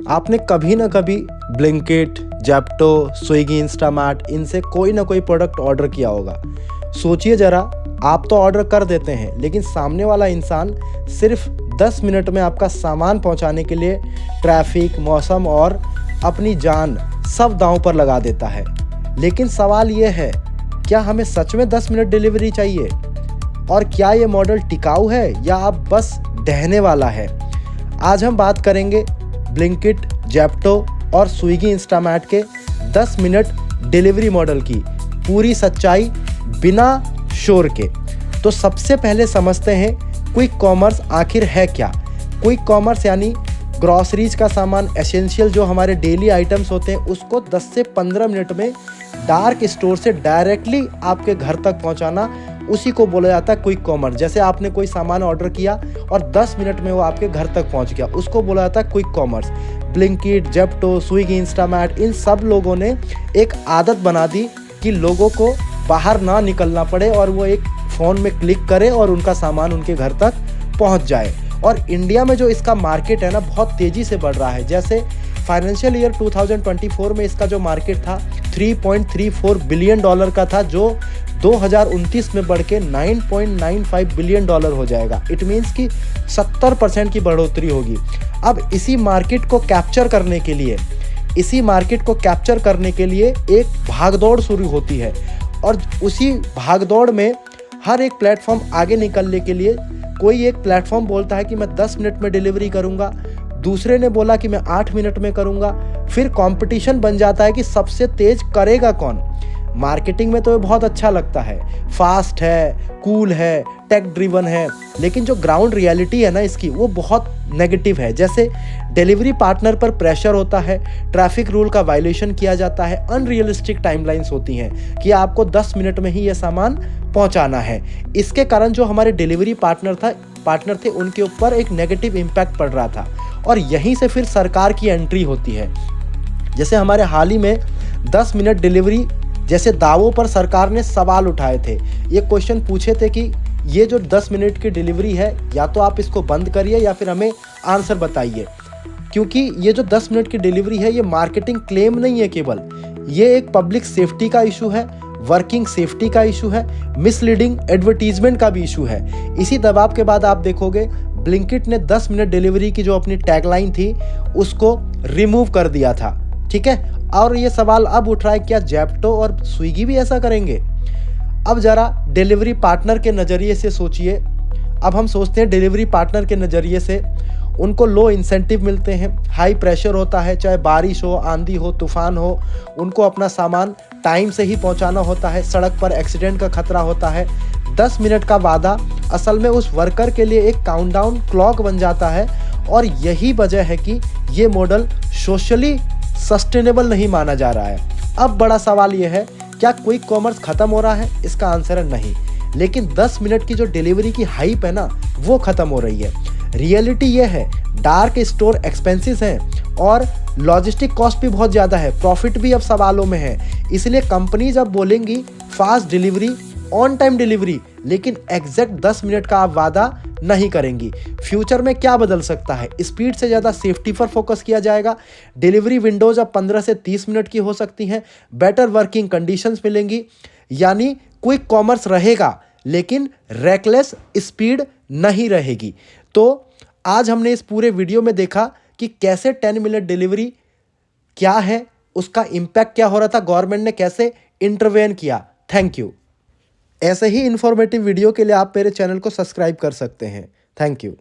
आपने कभी ना कभी ब्लिंकिट, ज़ेप्टो, स्विगी, इंस्टामार्ट इनसे कोई ना कोई प्रोडक्ट ऑर्डर किया होगा। सोचिए ज़रा, आप तो ऑर्डर कर देते हैं लेकिन सामने वाला इंसान सिर्फ 10 मिनट में आपका सामान पहुंचाने के लिए ट्रैफिक, मौसम और अपनी जान सब दांव पर लगा देता है। लेकिन सवाल ये है, क्या हमें सच में 10 मिनट डिलीवरी चाहिए? और क्या ये मॉडल टिकाऊ है या अब बस ढहने वाला है? आज हम बात करेंगे ब्लिंकिट, ज़ेप्टो और स्विगी, इंस्टामार्ट के 10 मिनट डिलीवरी मॉडल की पूरी सच्चाई बिना शोर के। तो सबसे पहले समझते हैं क्विक कॉमर्स आखिर है क्या। क्विक कॉमर्स यानी ग्रॉसरीज का सामान, एसेंशियल जो हमारे डेली आइटम्स होते हैं, उसको 10 से 15 मिनट में डार्क स्टोर से डायरेक्टली आपके घर तक पहुंचाना, उसी को बोला जाता है क्विक कॉमर्स। जैसे आपने कोई सामान ऑर्डर किया और 10 मिनट में वो आपके घर तक पहुंच गया, उसको बोला जाता है क्विक कॉमर्स। ब्लिंकिट, ज़ेप्टो, स्विगी, इंस्टामार्ट इन सब लोगों ने एक आदत बना दी कि लोगों को बाहर ना निकलना पड़े और वो एक फ़ोन में क्लिक करें और उनका सामान उनके घर तक पहुंच जाए। और इंडिया में जो इसका मार्केट है ना, बहुत तेज़ी से बढ़ रहा है। जैसे फाइनेंशियल ईयर 2024 में इसका जो मार्केट था 3.34 बिलियन डॉलर का था, जो 2029 में बढ़ के 9.95 बिलियन डॉलर हो जाएगा। इट मीन्स कि 70% की बढ़ोतरी होगी। अब इसी मार्केट को कैप्चर करने के लिए एक भागदौड़ शुरू होती है और उसी भागदौड़ में हर एक प्लेटफॉर्म आगे निकलने के लिए कोई एक प्लेटफॉर्म बोलता है कि मैं 10 मिनट में डिलीवरी करूंगा, दूसरे ने बोला कि मैं 8 मिनट में करूंगा। फिर कंपटीशन बन जाता है कि सबसे तेज करेगा कौन। मार्केटिंग में तो ये बहुत अच्छा लगता है, फास्ट है, कूल है, टेक ड्रिवन है, लेकिन जो ग्राउंड रियलिटी है ना इसकी, वो बहुत नेगेटिव है। जैसे डिलीवरी पार्टनर पर प्रेशर होता है, ट्रैफिक रूल का वायलेशन किया जाता है, अनरियलिस्टिक टाइमलाइंस होती हैं कि आपको 10 मिनट में ही ये सामान पहुंचाना है। इसके कारण जो हमारे डिलीवरी पार्टनर थे उनके ऊपर एक नेगेटिव इम्पैक्ट पड़ रहा था और यहीं से फिर सरकार की एंट्री होती है। जैसे हमारे हाल ही में 10 मिनट डिलीवरी जैसे दावों पर सरकार ने सवाल उठाए थे। ये क्वेश्चन पूछे थे कि ये जो 10 मिनट की डिलीवरी है, या तो आप इसको बंद करिए या फिर हमें आंसर बताइए। क्योंकि ये जो 10 मिनट की डिलीवरी है, ये मार्केटिंग क्लेम नहीं है केवल, ये एक पब्लिक सेफ्टी का इशू है, वर्किंग सेफ्टी का इशू है, मिसलीडिंग एडवर्टीजमेंट का भी इशू है। इसी दबाव के बाद आप देखोगे ब्लिंकिट ने 10 मिनट डिलीवरी की जो अपनी टैगलाइन थी उसको रिमूव कर दिया था। ठीक है, और ये सवाल अब उठ रहा है, क्या ज़ेप्टो और स्विगी भी ऐसा करेंगे? अब जरा डिलीवरी पार्टनर के नज़रिए से सोचिए। अब हम सोचते हैं डिलीवरी पार्टनर के नज़रिए से, उनको लो इंसेंटिव मिलते हैं, हाई प्रेशर होता है, चाहे बारिश हो, आंधी हो, तूफान हो, उनको अपना सामान टाइम से ही पहुंचाना होता है, सड़क पर एक्सीडेंट का खतरा होता है। 10 मिनट का वादा असल में उस वर्कर के लिए एक काउंटडाउन क्लॉक बन जाता है और यही वजह है कि ये मॉडल सोशली सस्टेनेबल नहीं माना जा रहा है। अब बड़ा सवाल यह है, क्या क्विक कॉमर्स खत्म हो रहा है? इसका आंसर है नहीं, लेकिन 10 मिनट की जो डिलीवरी की हाइप है ना, वो खत्म हो रही है। रियलिटी ये है, डार्क स्टोर एक्सपेंसेस हैं और लॉजिस्टिक कॉस्ट भी बहुत ज़्यादा है, प्रॉफिट भी अब सवालों में है। इसलिए कंपनीज अब बोलेंगी fast delivery, on time delivery, लेकिन एग्जैक्ट 10 मिनट का आप वादा नहीं करेंगी। फ्यूचर में क्या बदल सकता है? स्पीड से ज़्यादा सेफ्टी पर फोकस किया जाएगा। डिलीवरी विंडोज अब 15 से 30 मिनट की हो सकती हैं। बेटर वर्किंग कंडीशंस मिलेंगी। यानी क्विक कॉमर्स रहेगा लेकिन रेकलेस स्पीड नहीं रहेगी। तो आज हमने इस पूरे वीडियो में देखा कि कैसे 10 मिनट डिलीवरी क्या है, उसका इम्पैक्ट क्या हो रहा था, गवर्नमेंट ने कैसे इंटरवेन किया। Thank you. ऐसे ही इन्फॉर्मेटिव वीडियो के लिए आप मेरे चैनल को सब्सक्राइब कर सकते हैं। Thank you.